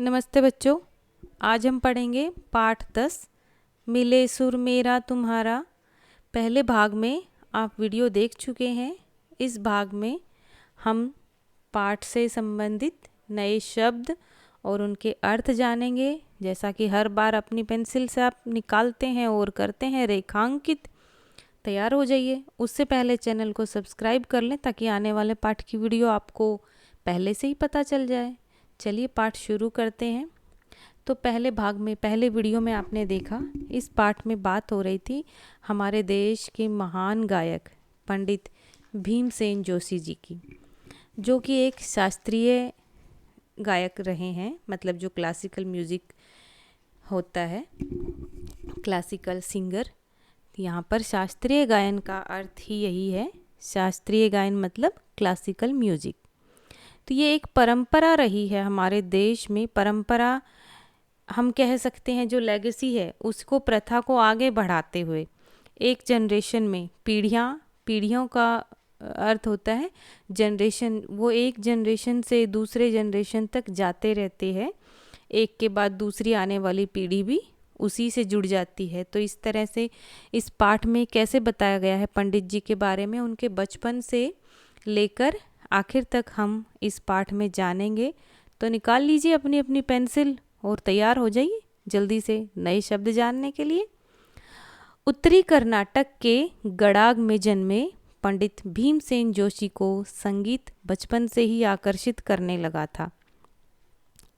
नमस्ते बच्चों। आज हम पढ़ेंगे पाठ 10 मिले सुर मेरा तुम्हारा। पहले भाग में आप वीडियो देख चुके हैं। इस भाग में हम पाठ से संबंधित नए शब्द और उनके अर्थ जानेंगे। जैसा कि हर बार अपनी पेंसिल से आप निकालते हैं और करते हैं रेखांकित। तैयार हो जाइए। उससे पहले चैनल को सब्सक्राइब कर लें ताकि आने वाले पाठ की वीडियो आपको पहले से ही पता चल जाए। चलिए पाठ शुरू करते हैं। तो पहले भाग में, पहले वीडियो में आपने देखा, इस पाठ में बात हो रही थी हमारे देश के महान गायक पंडित भीमसेन जोशी जी की, जो कि एक शास्त्रीय गायक रहे हैं। मतलब जो क्लासिकल म्यूज़िक होता है, क्लासिकल सिंगर। यहाँ पर शास्त्रीय गायन का अर्थ ही यही है। शास्त्रीय गायन मतलब क्लासिकल म्यूज़िक। तो ये एक परंपरा रही है हमारे देश में। परंपरा हम कह सकते हैं, जो लेगेसी है उसको, प्रथा को आगे बढ़ाते हुए एक जनरेशन में पीढ़ियों का अर्थ होता है जनरेशन। वो एक जनरेशन से दूसरे जनरेशन तक जाते रहते हैं। एक के बाद दूसरी आने वाली पीढ़ी भी उसी से जुड़ जाती है। तो इस तरह से इस पाठ में कैसे बताया गया है पंडित जी के बारे में, उनके बचपन से लेकर आखिर तक हम इस पाठ में जानेंगे। तो निकाल लीजिए अपनी अपनी पेंसिल और तैयार हो जाइए जल्दी से नए शब्द जानने के लिए। उत्तरी कर्नाटक के गडाग में जन्मे पंडित भीमसेन जोशी को संगीत बचपन से ही आकर्षित करने लगा था।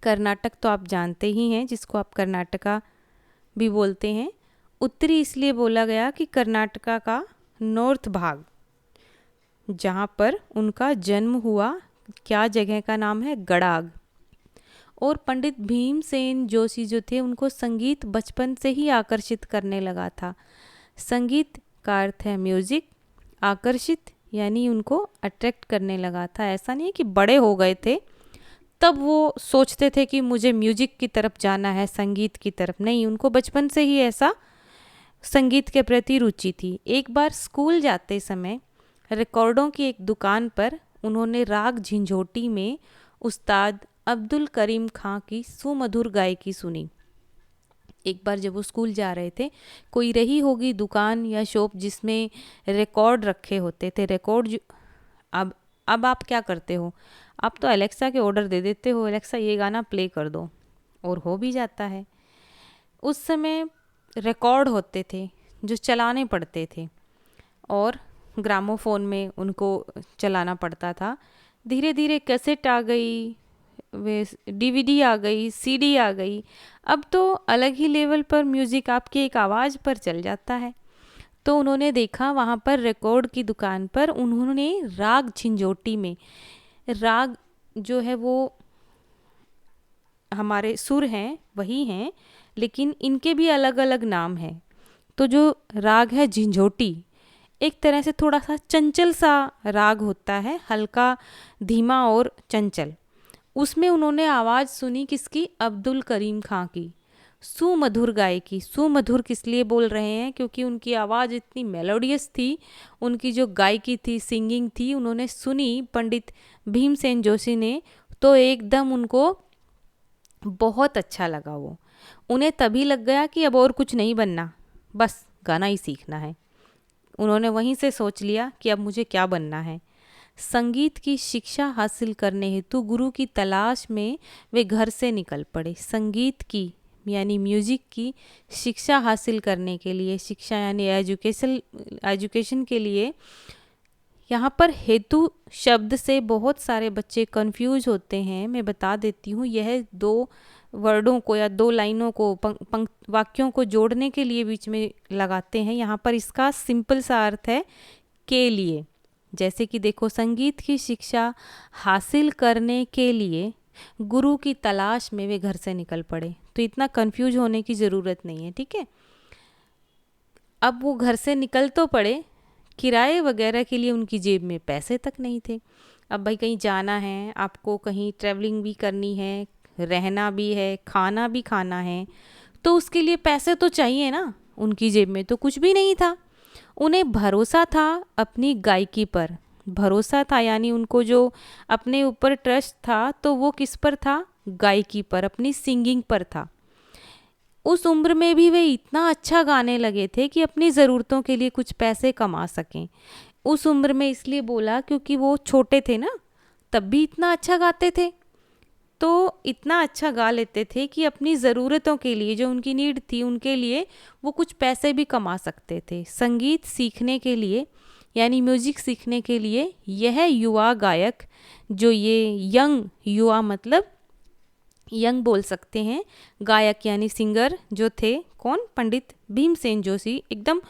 कर्नाटक तो आप जानते ही हैं, जिसको आप कर्नाटका भी बोलते हैं। उत्तरी इसलिए बोला गया कि कर्नाटका का नॉर्थ भाग, जहाँ पर उनका जन्म हुआ, क्या जगह का नाम है, गडाग। और पंडित भीमसेन जोशी जो थे, उनको संगीत बचपन से ही आकर्षित करने लगा था। संगीत का अर्थ है म्यूज़िक। आकर्षित यानी उनको अट्रैक्ट करने लगा था। ऐसा नहीं है कि बड़े हो गए थे तब वो सोचते थे कि मुझे म्यूज़िक की तरफ जाना है, संगीत की तरफ नहीं। उनको बचपन से ही ऐसा संगीत के प्रति रुचि थी। एक बार स्कूल जाते समय रिकॉर्डों की एक दुकान पर उन्होंने राग झंझोटी में उस्ताद अब्दुल करीम खां की सुमधुर गायकी सुनी। एक बार जब वो स्कूल जा रहे थे, कोई रही होगी दुकान या शॉप जिसमें रिकॉर्ड रखे होते थे। रिकॉर्ड अब आप क्या करते हो, आप तो एलेक्सा के ऑर्डर दे देते हो, एलेक्सा ये गाना प्ले कर दो, और हो भी जाता है। उस समय रिकॉर्ड होते थे जो चलाने पड़ते थे, और ग्रामोफोन में उनको चलाना पड़ता था। धीरे धीरे कैसेट आ गई, वे डीवीडी आ गई, सीडी आ गई। अब तो अलग ही लेवल पर म्यूज़िक आपकी एक आवाज़ पर चल जाता है। तो उन्होंने देखा वहाँ पर रिकॉर्ड की दुकान पर, उन्होंने राग झंझोटी में, राग जो है वो हमारे सुर हैं वही हैं, लेकिन इनके भी अलग अलग नाम हैं। तो जो राग है झंझोटी, एक तरह से थोड़ा सा चंचल सा राग होता है, हल्का धीमा और चंचल। उसमें उन्होंने आवाज़ सुनी किसकी, अब्दुल करीम खां की सुमधुर गायकी। सुमधुर किस लिए बोल रहे हैं, क्योंकि उनकी आवाज़ इतनी मेलोडियस थी, उनकी जो गायकी थी, सिंगिंग थी, उन्होंने सुनी पंडित भीमसेन जोशी ने, तो एकदम उनको बहुत अच्छा लगा। वो उन्हें तभी लग गया कि अब और कुछ नहीं बनना, बस गाना ही सीखना है। उन्होंने वहीं से सोच लिया कि अब मुझे क्या बनना है। संगीत की शिक्षा हासिल करने हेतु गुरु की तलाश में वे घर से निकल पड़े। संगीत की यानी म्यूजिक की शिक्षा हासिल करने के लिए, शिक्षा यानी एजुकेशन के लिए, यहाँ पर हेतु शब्द से बहुत सारे बच्चे कंफ्यूज होते हैं। मैं बता देती हूँ, यह दो वर्डों को या दो लाइनों को, वाक्यों को जोड़ने के लिए बीच में लगाते हैं। यहाँ पर इसका सिंपल सा अर्थ है के लिए। जैसे कि देखो, संगीत की शिक्षा हासिल करने के लिए गुरु की तलाश में वे घर से निकल पड़े। तो इतना कंफ्यूज होने की ज़रूरत नहीं है, ठीक है। अब वो घर से निकल तो पड़े, किराए वगैरह के लिए उनकी जेब में पैसे तक नहीं थे। अब भाई कहीं जाना है, आपको कहीं ट्रैवलिंग भी करनी है, रहना भी है, खाना भी खाना है, तो उसके लिए पैसे तो चाहिए ना। उनकी जेब में तो कुछ भी नहीं था। उन्हें भरोसा था अपनी गायकी पर। भरोसा था यानी उनको जो अपने ऊपर ट्रस्ट था, तो वो किस पर था, गायकी पर, अपनी सिंगिंग पर था। उस उम्र में भी वे इतना अच्छा गाने लगे थे कि अपनी ज़रूरतों के लिए कुछ पैसे कमा सकें। उस उम्र में इसलिए बोला क्योंकि वो छोटे थे ना, तब भी इतना अच्छा गाते थे। तो इतना अच्छा गा लेते थे कि अपनी ज़रूरतों के लिए, जो उनकी नीड थी उनके लिए, वो कुछ पैसे भी कमा सकते थे। संगीत सीखने के लिए यानी म्यूज़िक सीखने के लिए यह युवा गायक, जो ये यंग, युवा मतलब यंग बोल सकते हैं, गायक यानी सिंगर जो थे, कौन, पंडित भीमसेन जोशी, एकदम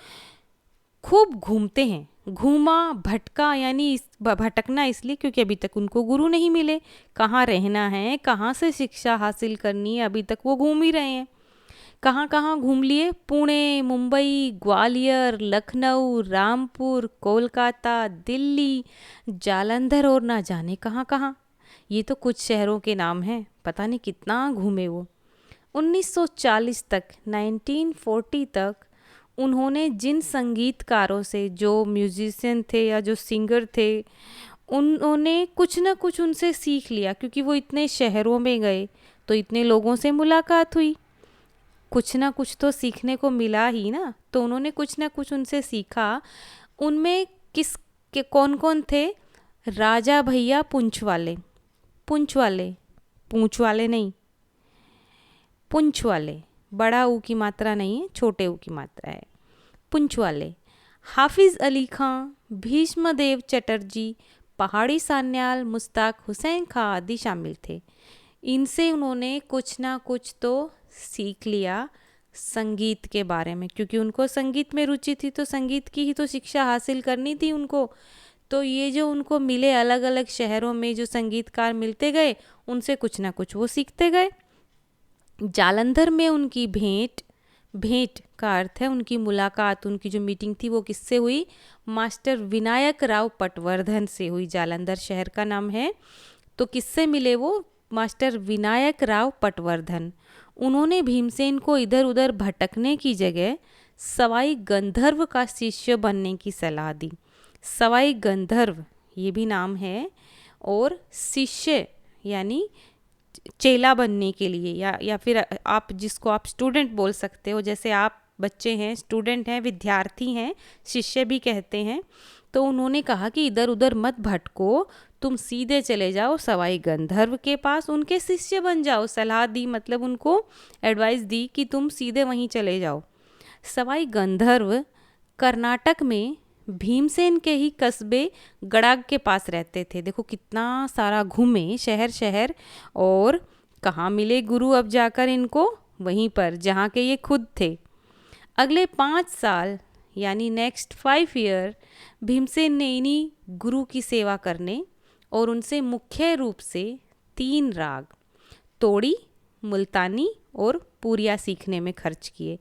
खूब घूमते हैं। घूमा भटका यानी भटकना इसलिए क्योंकि अभी तक उनको गुरु नहीं मिले, कहाँ रहना है, कहाँ से शिक्षा हासिल करनी है, अभी तक वो घूम ही रहे हैं। कहाँ कहाँ घूम लिए, पुणे, मुंबई, ग्वालियर, लखनऊ, रामपुर, कोलकाता, दिल्ली, जालंधर और ना जाने कहाँ कहाँ। ये तो कुछ शहरों के नाम हैं, पता नहीं कितना घूमे वो। 1940 तक, 1940 तक उन्होंने जिन संगीतकारों से, जो म्यूजिशियन थे या जो सिंगर थे, उन्होंने कुछ ना कुछ उनसे सीख लिया, क्योंकि वो इतने शहरों में गए तो इतने लोगों से मुलाकात हुई, कुछ ना कुछ तो सीखने को मिला ही ना। तो उन्होंने कुछ ना कुछ उनसे सीखा। उनमें किस के कौन कौन थे? राजा भैया पूंछ वाले, पूंछ वाले, पूंछ वाले नहीं, पूंछ वाले, बड़ा ऊ की मात्रा नहीं है, छोटे ऊ की मात्रा है, पूंछ वाले। हाफिज़ अली खां, भीष्मदेव चटर्जी, पहाड़ी सान्याल, मुश्ताक हुसैन खां आदि शामिल थे। इनसे उन्होंने कुछ ना कुछ तो सीख लिया संगीत के बारे में, क्योंकि उनको संगीत में रुचि थी, तो संगीत की ही तो शिक्षा हासिल करनी थी उनको। तो ये जो उनको मिले, अलग अलग शहरों में जो संगीतकार मिलते गए, उनसे कुछ ना कुछ वो सीखते गए। जालंधर में उनकी भेंट, भेंट का अर्थ है उनकी मुलाकात, उनकी जो मीटिंग थी वो किससे हुई? मास्टर विनायक राव पटवर्धन से हुई। जालंधर शहर का नाम है। तो किससे मिले वो? मास्टर विनायक राव पटवर्धन। उन्होंने भीमसेन को इधर उधर भटकने की जगह सवाई गंधर्व का शिष्य बनने की सलाह दी। सवाई गंधर्व ये भी नाम है, और शिष्य यानी चेला बनने के लिए, या फिर आप जिसको आप स्टूडेंट बोल सकते हो, जैसे आप बच्चे हैं, स्टूडेंट हैं, विद्यार्थी हैं, शिष्य भी कहते हैं। तो उन्होंने कहा कि इधर उधर मत भटको, तुम सीधे चले जाओ सवाई गंधर्व के पास, उनके शिष्य बन जाओ। सलाह दी मतलब उनको एडवाइस दी कि तुम सीधे वहीं चले जाओ। सवाई गंधर्व कर्नाटक में भीमसेन के ही कस्बे गड़ाग के पास रहते थे। देखो कितना सारा घूमे शहर शहर, और कहाँ मिले गुरु अब जाकर इनको? वहीं पर जहाँ के ये खुद थे। अगले 5 साल यानी नेक्स्ट 5 ईयर भीमसेन ने इन्हीं गुरु की सेवा करने और उनसे मुख्य रूप से 3 राग, तोड़ी, मुल्तानी और पूरिया सीखने में खर्च किए।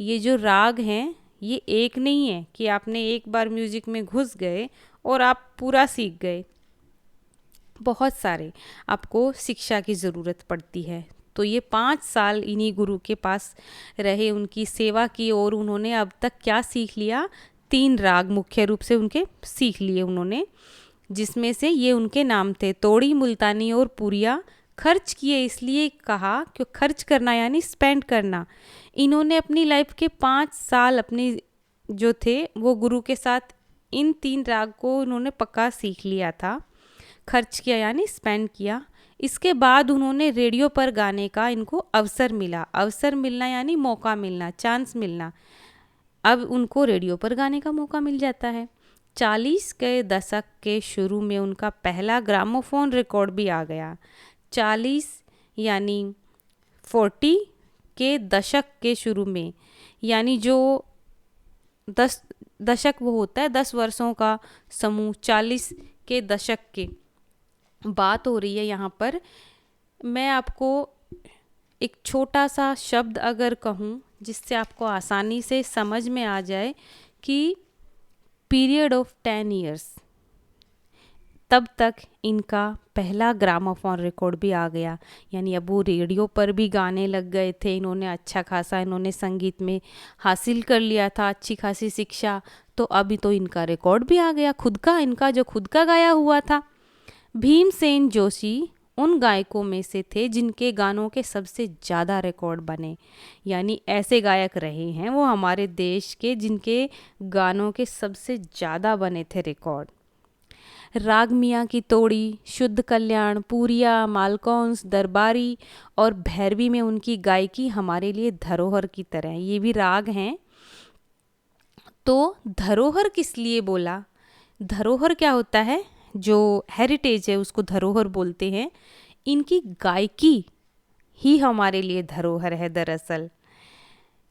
ये जो राग हैं ये एक नहीं है कि आपने एक बार म्यूज़िक में घुस गए और आप पूरा सीख गए। बहुत सारे आपको शिक्षा की ज़रूरत पड़ती है। तो ये 5 साल इन्हीं गुरु के पास रहे, उनकी सेवा की, और उन्होंने अब तक क्या सीख लिया? 3 राग मुख्य रूप से उनके सीख लिए उन्होंने, जिसमें से ये उनके नाम थे, तोड़ी, मुल्तानी और पूरिया। खर्च किए इसलिए कहा कि खर्च करना यानी स्पेंड करना। इन्होंने अपनी लाइफ के 5 साल अपने जो थे वो गुरु के साथ इन 3 राग को उन्होंने पक्का सीख लिया था। खर्च किया यानी स्पेंड किया। इसके बाद उन्होंने रेडियो पर गाने का इनको अवसर मिला। अवसर मिलना यानी मौका मिलना, चांस मिलना। अब उनको रेडियो पर गाने का मौका मिल जाता है। 40 के दशक के शुरू में उनका पहला ग्रामोफोन रिकॉर्ड भी आ गया। 40 यानी 40 के दशक के शुरू में, यानी जो 10 दशक वो होता है 10 वर्षों का समूह, 40 के दशक के बात हो रही है यहाँ पर। मैं आपको एक छोटा सा शब्द अगर कहूँ जिससे आपको आसानी से समझ में आ जाए कि पीरियड ऑफ 10 ईयर्स, तब तक इनका पहला ग्रामोफोन रिकॉर्ड भी आ गया। यानी अब वो रेडियो पर भी गाने लग गए थे। इन्होंने अच्छा खासा इन्होंने संगीत में हासिल कर लिया था, अच्छी खासी शिक्षा। तो अभी तो इनका रिकॉर्ड भी आ गया खुद का, इनका जो खुद का गाया हुआ था। भीमसेन जोशी उन गायकों में से थे जिनके गानों के सबसे ज़्यादा रिकॉर्ड बने, यानी ऐसे गायक रहे हैं वो हमारे देश के जिनके गानों के सबसे ज़्यादा बने थे रिकॉर्ड। राग मियाँ की तोड़ी, शुद्ध कल्याण, पूरिया, मालकौंस, दरबारी और भैरवी में उनकी गायकी हमारे लिए धरोहर की तरह है। ये भी राग हैं। तो धरोहर किस लिए बोला? धरोहर क्या होता है? जो हेरिटेज है उसको धरोहर बोलते हैं। इनकी गायकी ही हमारे लिए धरोहर है दरअसल,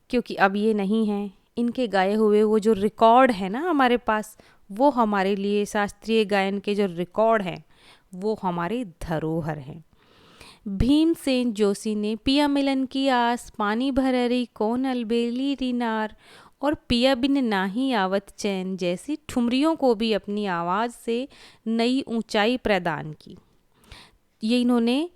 क्योंकि अब ये नहीं है। इनके गाए हुए वो जो रिकॉर्ड है ना हमारे पास, वो हमारे लिए शास्त्रीय गायन के जो रिकॉर्ड हैं वो हमारी धरोहर हैं। भीमसेन जोशी ने पिया मिलन की आस, पानी भररी कौन अलबेली रिनार और पिया बिन नाही आवत चैन जैसी ठुमरियों को भी अपनी आवाज़ से नई ऊंचाई प्रदान की। ये इन्होंने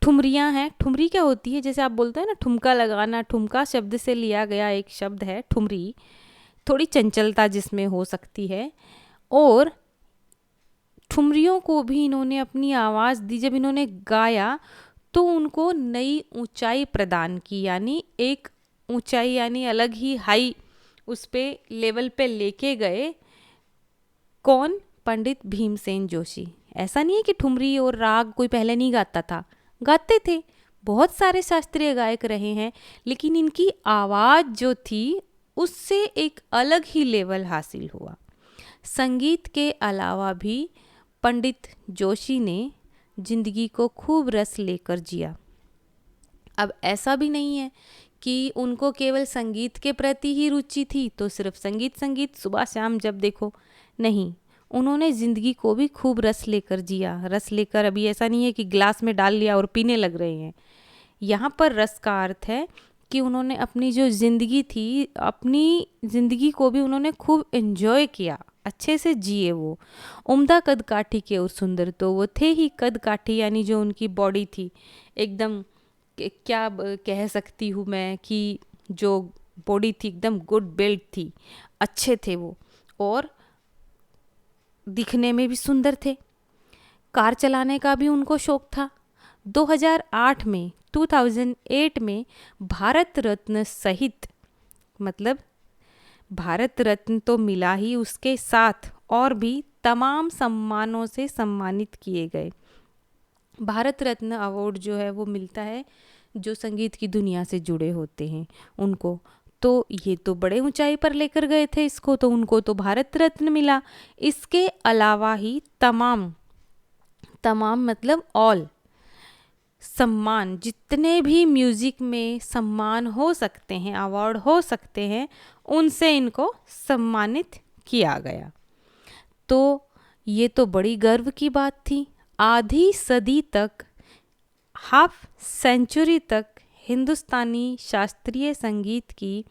ठुमरियाँ हैं। ठुमरी क्या होती है? जैसे आप बोलते हैं ना ठुमका लगाना, ठुमका शब्द से लिया गया एक शब्द है ठुमरी, थोड़ी चंचलता जिसमें हो सकती है। और ठुमरियों को भी इन्होंने अपनी आवाज़ दी। जब इन्होंने गाया तो उनको नई ऊंचाई प्रदान की, यानी एक ऊंचाई यानी अलग ही हाई उस पे लेवल पे लेके गए। कौन? पंडित भीमसेन जोशी। ऐसा नहीं है कि ठुमरी और राग कोई पहले नहीं गाता था, गाते थे, बहुत सारे शास्त्रीय गायक रहे हैं, लेकिन इनकी आवाज़ जो थी उससे एक अलग ही लेवल हासिल हुआ। संगीत के अलावा भी पंडित जोशी ने जिंदगी को खूब रस लेकर जिया। अब ऐसा भी नहीं है कि उनको केवल संगीत के प्रति ही रुचि थी तो सिर्फ संगीत संगीत सुबह शाम जब देखो, नहीं, उन्होंने ज़िंदगी को भी खूब रस लेकर जिया। रस लेकर अभी ऐसा नहीं है कि गिलास में डाल लिया और पीने लग रहे हैं। यहाँ पर रस का अर्थ है कि उन्होंने अपनी जो ज़िंदगी थी, अपनी ज़िंदगी को भी उन्होंने खूब एंजॉय किया, अच्छे से जिए। वो उम्दा कद काठी के और सुंदर तो वो थे ही कद काठी, यानी जो उनकी बॉडी थी एकदम, क्या कह सकती हूँ मैं कि जो बॉडी थी एकदम गुड बिल्ड थी, अच्छे थे वो और दिखने में भी सुंदर थे। कार चलाने का भी उनको शौक था। 2008 में भारत रत्न सहित, मतलब भारत रत्न तो मिला ही, उसके साथ और भी तमाम सम्मानों से सम्मानित किए गए। भारत रत्न अवार्ड जो है वो मिलता है जो संगीत की दुनिया से जुड़े होते हैं उनको। तो ये तो बड़े ऊंचाई पर लेकर गए थे इसको, तो उनको तो भारत रत्न मिला। इसके अलावा ही तमाम मतलब ऑल सम्मान, जितने भी म्यूज़िक में सम्मान हो सकते हैं, अवार्ड हो सकते हैं, उनसे इनको सम्मानित किया गया। तो ये तो बड़ी गर्व की बात थी। आधी सदी तक, हाफ सेंचुरी तक हिंदुस्तानी शास्त्रीय संगीत की,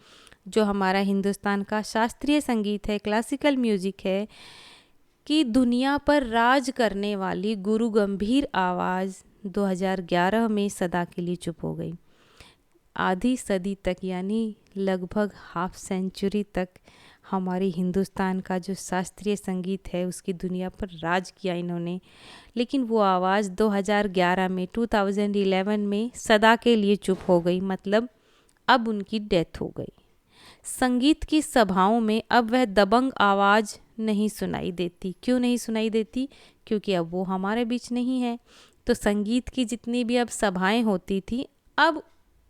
जो हमारा हिंदुस्तान का शास्त्रीय संगीत है, क्लासिकल म्यूज़िक है, कि दुनिया पर राज करने वाली गुरु गंभीर आवाज़ 2011 में सदा के लिए चुप हो गई। आधी सदी तक यानी लगभग हाफ सेंचुरी तक हमारी हिंदुस्तान का जो शास्त्रीय संगीत है उसकी दुनिया पर राज किया इन्होंने, लेकिन वो आवाज़ 2011 में 2011 में सदा के लिए चुप हो गई, मतलब अब उनकी डेथ हो गई। संगीत की सभाओं में अब वह दबंग आवाज़ नहीं सुनाई देती। क्यों नहीं सुनाई देती? क्योंकि अब वो हमारे बीच नहीं है। तो संगीत की जितनी भी अब सभाएं होती थी, अब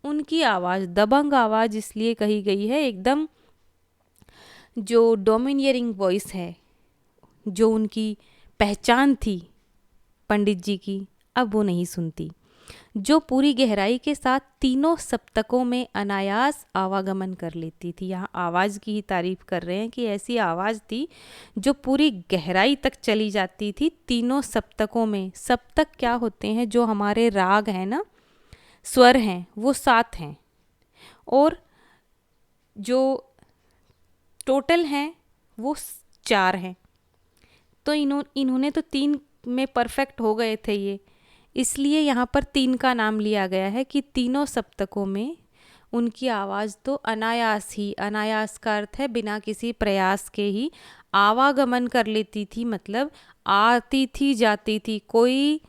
उनकी आवाज़ दबंग आवाज़ इसलिए कही गई है, एकदम जो डोमिनियरिंग वॉइस है, जो उनकी पहचान थी पंडित जी की, अब वो नहीं सुनती। जो पूरी गहराई के साथ तीनों सप्तकों में अनायास आवागमन कर लेती थी। यहाँ आवाज़ की ही तारीफ कर रहे हैं कि ऐसी आवाज़ थी जो पूरी गहराई तक चली जाती थी तीनों सप्तकों में। सप्तक क्या होते हैं? जो हमारे राग हैं ना, स्वर हैं, वो 7 हैं और जो टोटल हैं वो 4 हैं। तो इन्होंने तो 3 में परफेक्ट हो गए थे ये, इसलिए यहाँ पर 3 का नाम लिया गया है कि तीनों सप्तकों में उनकी आवाज़ तो अनायास ही, अनायास का अर्थ है बिना किसी प्रयास के ही आवागमन कर लेती थी, मतलब आती थी जाती थी, कोई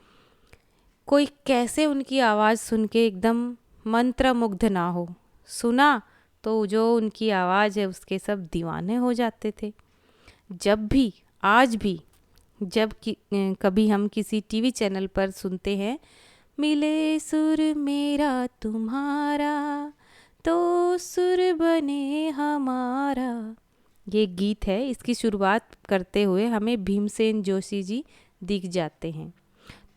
कोई कैसे उनकी आवाज़ सुन के एकदम मंत्रमुग्ध ना हो। सुना तो जो उनकी आवाज़ है उसके सब दीवाने हो जाते थे। जब भी, आज भी, जब कभी हम किसी टीवी चैनल पर सुनते हैं, मिले सुर मेरा तुम्हारा तो सुर बने हमारा, ये गीत है। इसकी शुरुआत करते हुए हमें भीमसेन जोशी जी दिख जाते हैं।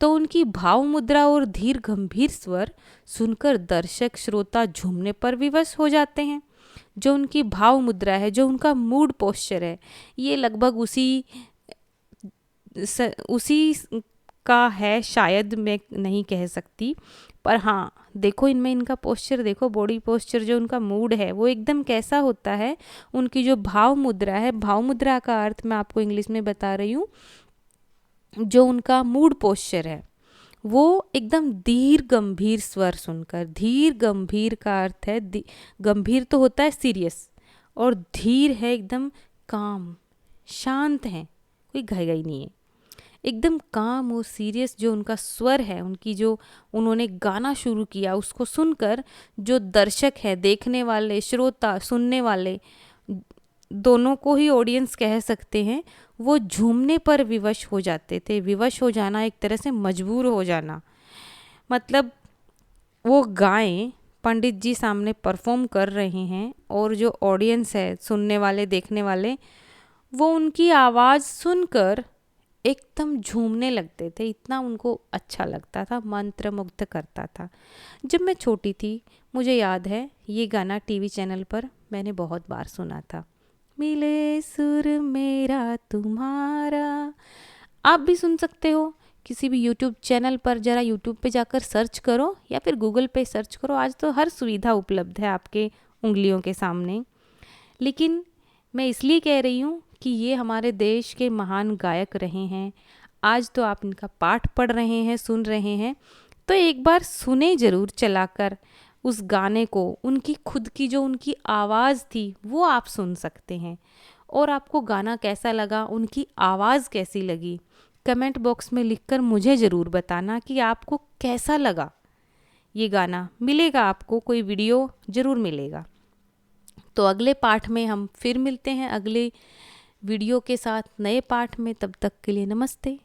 तो उनकी भाव मुद्रा और धीर गंभीर स्वर सुनकर दर्शक श्रोता झूमने पर विवश हो जाते हैं। जो उनकी भाव मुद्रा है, जो उनका मूड पोस्चर है, ये लगभग उसी का है, शायद मैं नहीं कह सकती, पर हाँ देखो इनमें इनका पोस्चर देखो, बॉडी पोस्चर, जो उनका मूड है वो एकदम कैसा होता है। उनकी जो भाव मुद्रा है, भाव मुद्रा का अर्थ मैं आपको इंग्लिश में बता रही हूँ, जो उनका मूड पोस्चर है वो एकदम धीर गंभीर स्वर सुनकर, धीर गंभीर का अर्थ है, गंभीर तो होता है सीरियस, और धीर है एकदम काम, शांत है, कोई घाई नहीं है, एकदम काम और सीरियस जो उनका स्वर है, उनकी जो उन्होंने गाना शुरू किया उसको सुनकर जो दर्शक है, देखने वाले, श्रोता, सुनने वाले, दोनों को ही ऑडियंस कह सकते हैं, वो झूमने पर विवश हो जाते थे। विवश हो जाना एक तरह से मजबूर हो जाना, मतलब वो गाएं, पंडित जी सामने परफॉर्म कर रहे हैं और जो ऑडियंस है, सुनने वाले, देखने वाले, वो उनकी आवाज़ सुनकर एकदम झूमने लगते थे। इतना उनको अच्छा लगता था, मंत्रमुग्ध करता था। जब मैं छोटी थी मुझे याद है ये गाना टीवी चैनल पर मैंने बहुत बार सुना था, मिले सुर मेरा तुम्हारा। आप भी सुन सकते हो किसी भी यूट्यूब चैनल पर, ज़रा यूट्यूब पे जाकर सर्च करो या फिर गूगल पे सर्च करो। आज तो हर सुविधा उपलब्ध है आपके उंगलियों के सामने। लेकिन मैं इसलिए कह रही हूँ कि ये हमारे देश के महान गायक रहे हैं। आज तो आप इनका पाठ पढ़ रहे हैं, सुन रहे हैं, तो एक बार सुने ज़रूर चलाकर उस गाने को। उनकी खुद की जो उनकी आवाज़ थी वो आप सुन सकते हैं। और आपको गाना कैसा लगा, उनकी आवाज़ कैसी लगी, कमेंट बॉक्स में लिखकर मुझे ज़रूर बताना कि आपको कैसा लगा ये गाना। मिलेगा आपको कोई वीडियो ज़रूर मिलेगा। तो अगले पाठ में हम फिर मिलते हैं, अगले वीडियो के साथ, नए पाठ में। तब तक के लिए नमस्ते।